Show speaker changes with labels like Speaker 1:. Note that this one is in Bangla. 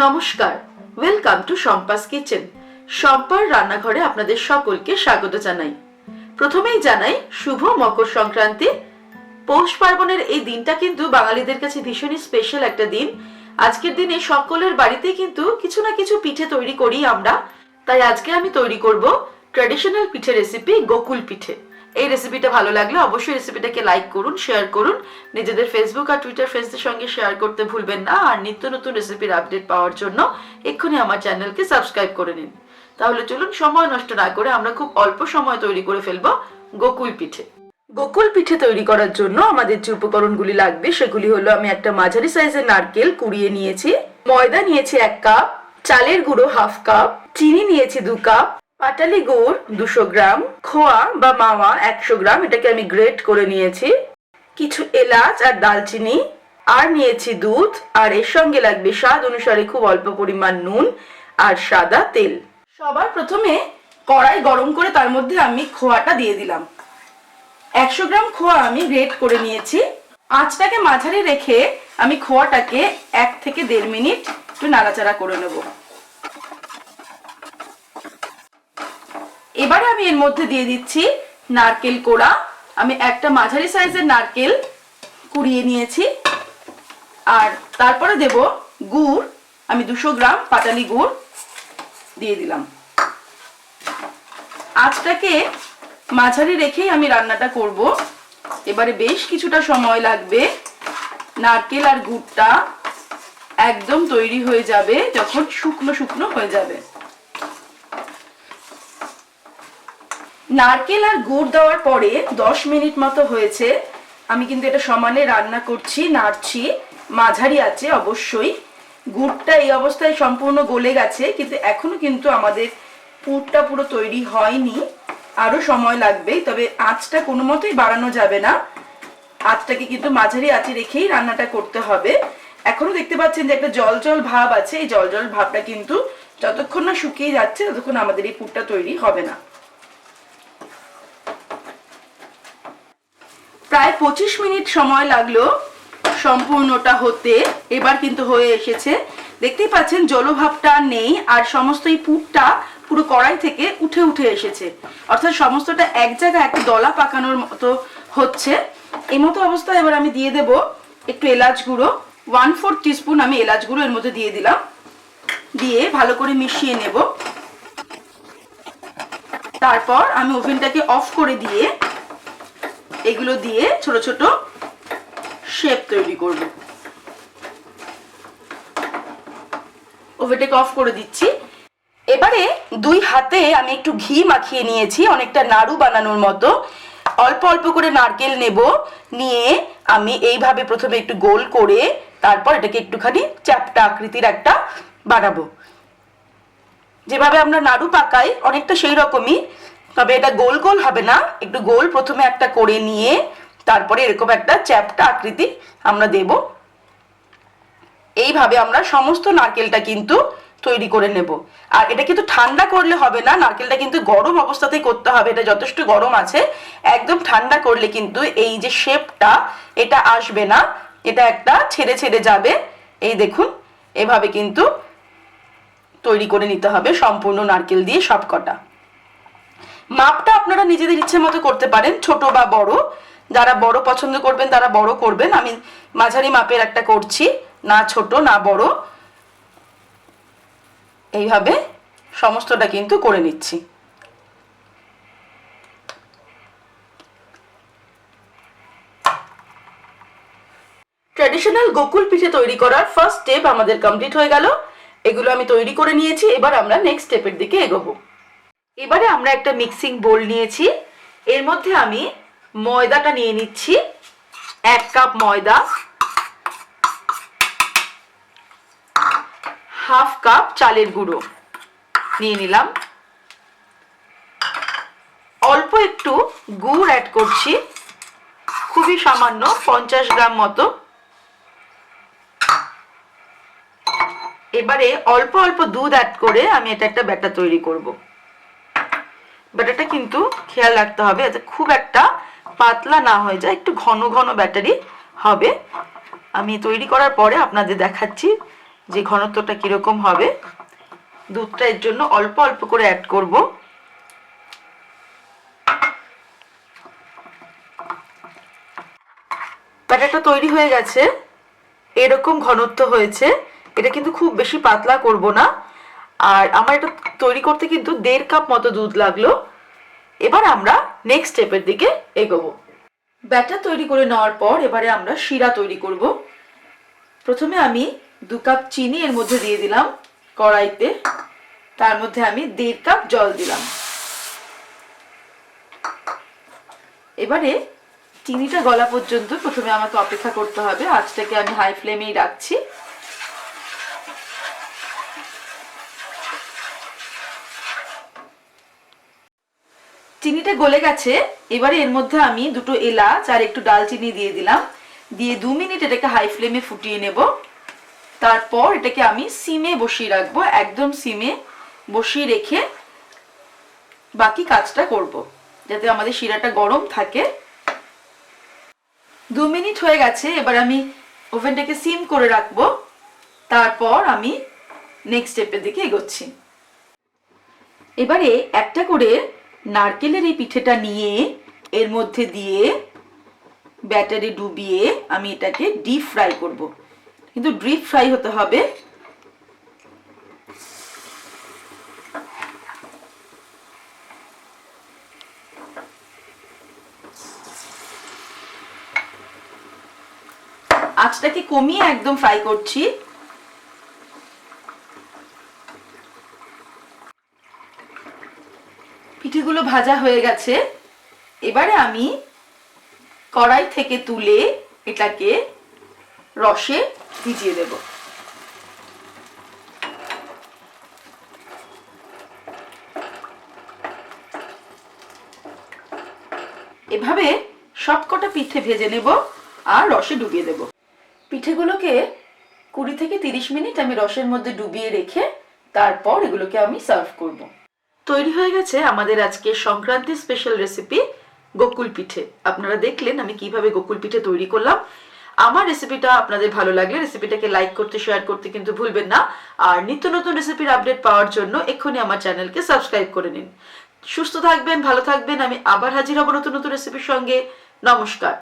Speaker 1: নমস্কার, ওয়েলকাম টু শম্পাস কিচেন। শম্পার রান্নাঘরে আপনাদের সকলকে স্বাগত জানাই। প্রথমেই জানাই শুভ মকর সংক্রান্তি। পৌষ পার্বণের এই দিনটা কিন্তু বাঙালিদের কাছে ভীষণই স্পেশাল একটা দিন। আজকের দিনে সকলের বাড়িতে কিন্তু কিছু না কিছু পিঠে তৈরি করি আমরা। তাই আজকে আমি তৈরি করব ট্র্যাডিশনাল পিঠে রেসিপি, গোকুল পিঠে। এই রেসিপিটা ভালো লাগলে অবশ্যই রেসিপিটাকে লাইক করুন, শেয়ার করুন, নিজেদের ফেসবুক আর টুইটার ফ্রেন্ডসদের সঙ্গে শেয়ার করতে ভুলবেন না। আর নিত্য নতুন রেসিপির আপডেট পাওয়ার জন্য এক্ষুনি আমার চ্যানেলকে সাবস্ক্রাইব করে নিন। তাহলে চলুন সময় নষ্ট না করে আমরা খুব অল্প সময় তৈরি করে ফেলবো গোকুল পিঠে। গোকুল পিঠে তৈরি করার জন্য আমাদের যে উপকরণগুলি লাগবে সেগুলি হলো, আমি একটা মাঝারি সাইজের নারকেল কুড়িয়ে নিয়েছি, ময়দা নিয়েছি 1 কাপ, চালের গুঁড়ো 1/2 কাপ, চিনি নিয়েছি 2 কাপ, পাটালি গুড় 200 গ্রাম, খোয়া বা মাওয়া 100 গ্রাম, এটাকে আমি গ্রেট করে নিয়েছি, কিছু এলাচ আর দালচিনি, আর নিয়েছি দুধ, আর এর সঙ্গে লাগবে স্বাদ অনুসারে খুব অল্প পরিমাণ নুন আর সাদা তেল। সবার প্রথমে কড়াই গরম করে তার মধ্যে আমি খোয়াটা দিয়ে দিলাম। 100 গ্রাম খোয়া আমি গ্রেট করে নিয়েছি। আঁচটাকে মাঝারি রেখে আমি খোয়াটাকে 1 থেকে 1.5 মিনিট একটু নাড়াচাড়া করে নেব। এবারে আমি এর মধ্যে দিয়ে দিচ্ছি নারকেল কোড়া। আমি একটা মাঝারি সাইজের নারকেল কুড়িয়ে নিয়েছি। আর তারপরে দেব গুড়, আমি 200 গ্রাম পাটালি গুড় দিয়ে দিলাম। আঁচটাকে মাঝারি রেখেই আমি রান্নাটা করব। এবারে বেশ কিছুটা সময় লাগবে। নারকেল আর গুড়টা একদম তৈরি হয়ে যাবে যখন শুকনো শুকনো হয়ে যাবে। নারকেল আর গুড় দেওয়ার পরে 10 মিনিট মতো হয়েছে। আমি কিন্তু এটা সমানে রান্না করছি, নাড়ছি, মাঝারি আছে অবশ্যই। গুড়টা এই অবস্থায় সম্পূর্ণ গলে গেছে, কিন্তু এখনো কিন্তু আমাদের পুরটা পুরো তৈরি হয়নি, আরো সময় লাগবে। তবে আঁচটা কোনো মতেই বাড়ানো যাবে না, আঁচটাকে কিন্তু মাঝারি আঁচে রেখেই রান্নাটা করতে হবে। এখনো দেখতে পাচ্ছেন যে একটা জল জল ভাব আছে। এই জল জল ভাবটা কিন্তু যতক্ষণ না শুকিয়ে যাচ্ছে ততক্ষণ আমাদের এই পুরটা তৈরি হবে না। প্রায় 25 মিনিট সময় লাগলো সম্পূর্ণটা হতে। এবার কিন্তু হয়ে এসেছে, দেখতেই পাচ্ছেন জলভাবটা নেই, আর সমস্ত এই পুরটা পুরো কড়াই থেকে উঠে উঠে এসেছে, অর্থাৎ সমস্তটা এক জায়গায় একটা দলা পাকানোর মতো হচ্ছে। এই মতো অবস্থায় এবার আমি দিয়ে দেব একটু এলাচ গুঁড়ো, 1/4 টিস্পুন আমি এলাচ গুঁড়ো এর মধ্যে দিয়ে দিলাম। দিয়ে ভালো করে মিশিয়ে নেব। তারপর আমি ওভেনটাকে অফ করে দিয়ে এগুলো দিয়ে ছোট ছোট শেপ তৈরি করব। ওভেনটাকে অফ করে দিচ্ছি। এবারে 2 হাতে আমি একটু ঘি মাখিয়ে নিয়েছি, অনেকটা নাড়ু বানানোর মতো। অল্প অল্প করে নারকেল নেব, নিয়ে আমি এইভাবে প্রথমে একটু গোল করে তারপর এটাকে একটুখানি চ্যাপ্টা আকৃতির একটা বানাবো। যেভাবে আমরা নাড়ু পাকাই অনেকটা সেই রকমই, তবে এটা গোল গোল হবে না, একটু গোল প্রথমে একটা করে নিয়ে তারপরে এরকম একটা চ্যাপ্টা আকৃতি আমরা দেব। এইভাবে আমরা সমস্ত নারকেলটা কিন্তু তৈরি করে নেব। আর এটা কিন্তু ঠান্ডা করলে হবে না, নারকেলটা কিন্তু গরম অবস্থাতেই করতে হবে। এটা যথেষ্ট গরম আছে, একদম ঠান্ডা করলে কিন্তু এই যে শেপটা এটা আসবে না, এটা একটা ছেড়ে ছেড়ে যাবে। এই দেখুন, এভাবে কিন্তু তৈরি করে নিতে হবে সম্পূর্ণ নারকেল দিয়ে সবকটা। মাপটা আপনারা নিজেদের ইচ্ছে মতো করতে পারেন, ছোট বা বড়। যারা বড় পছন্দ করবেন তারা বড় করবেন। আমি মাঝারি মাপের একটা করছি, না ছোট না বড়। এইভাবে সমস্তটা কিন্তু করে নিচ্ছি। ট্র্যাডিশনাল গোকুল পিঠে তৈরি করার ফার্স্ট স্টেপ আমাদের কমপ্লিট হয়ে গেল। এগুলো আমি তৈরি করে নিয়েছি। এবার আমরা নেক্সট স্টেপের দিকে এগোবো। এবারে আমরা একটা মিক্সিং বোল নিয়েছি, এর মধ্যে আমি ময়দাটা নিয়ে নিচ্ছি। 1 কাপ ময়দা, 1/2 কাপ চালের গুঁড়ো নিয়ে নিলাম, অল্প একটু গুড় অ্যাড করছি, খুবই সামান্য 50 গ্রাম মতো। এবারে অল্প অল্প দুধ অ্যাড করে আমি এটা একটা ব্যাটার তৈরি করব। ব্যাটারটা কিন্তু খেয়াল রাখতে হবে যাতে খুব একটা পাতলা না হয়ে যায়, একটু ঘন ঘন ব্যাটারি হবে। আমি তৈরি করার পরে আপনাদের দেখাচ্ছি যে ঘনত্বটা কিরকম হবে। দুধটা এর জন্য অল্প অল্প করে অ্যাড করব। ব্যাটারটা তৈরি হয়ে গেছে, এরকম ঘনত্ব হয়েছে। এটা কিন্তু খুব বেশি পাতলা করব না। আর আমার এটা তৈরি করতে কিন্তু 1.5 কাপ মতো দুধ লাগলো। এবার আমরা নেক্সট স্টেপের দিকে এগোবো। ব্যাটার তৈরি করে নেওয়ার পর এবারে আমরা শিরা তৈরি করব। প্রথমে আমি 2 কাপ চিনি এর মধ্যে দিয়ে দিলাম কড়াইতে। তার মধ্যে আমি 1.5 কাপ জল দিলাম। এবারে চিনিটা গলা পর্যন্ত প্রথমে আমাকে অপেক্ষা করতে হবে। আঁচটাকে আমি হাই ফ্লেমেই রাখছি। চিনিটা গলে গেছে। এবারে এর মধ্যে আমি 2টো এলাচ আর একটু ডালচিনি দিয়ে দিলাম। দিয়ে 2 মিনিট এটাকে হাই ফ্লেমে ফুটিয়ে নেব। তারপর এটাকে আমি সিমে বসিয়ে রাখবো, একদম সিমে বসিয়ে রেখে বাকি কাজটা করব, যাতে আমাদের শিরাটা গরম থাকে। 2 মিনিট হয়ে গেছে। এবার আমি ওভেনটাকে সিম করে রাখবো। তারপর আমি নেক্সট স্টেপের দিকে এগোচ্ছি। এবারে একটা করে নারকেলের এই পিঠেটা নিয়ে এর মধ্যে দিয়ে ব্যাটারে ডুবিয়ে আমি এটাকে ডিপ ফ্রাই করব। কিন্তু ডিপ ফ্রাই হতে হবে। আঁচটাকে কমিয়ে একদম ফ্রাই করছি। পিঠেগুলো ভাজা হয়ে গেছে। এবারে আমি কড়াই থেকে তুলে এটাকে রসে ভিজিয়ে দেব। এভাবে সবকটা পিঠে ভেজে নেব আর রসে ডুবিয়ে দেব। পিঠেগুলোকে 20 থেকে 30 মিনিট আমি রসের মধ্যে ডুবিয়ে রেখে তারপর এগুলোকে আমি সার্ভ করব। তৈরি হয়ে গেছে আমাদের আজকে সংক্রান্তি স্পেশাল রেসিপি গোকুল পিঠে। আপনারা দেখলেন আমি কিভাবে গোকুল পিঠে তৈরি করলাম। আমার রেসিপিটা আপনাদের ভালো লাগলে রেসিপিটাকে লাইক করতে, শেয়ার করতে কিন্তু ভুলবেন না। আর নিত্য নতুন রেসিপির আপডেট পাওয়ার জন্য এক্ষুনি আমার চ্যানেলকে সাবস্ক্রাইব করে নিন। সুস্থ থাকবেন, ভালো থাকবেন। আমি আবার হাজির হব নতুন নতুন রেসিপির সঙ্গে। নমস্কার।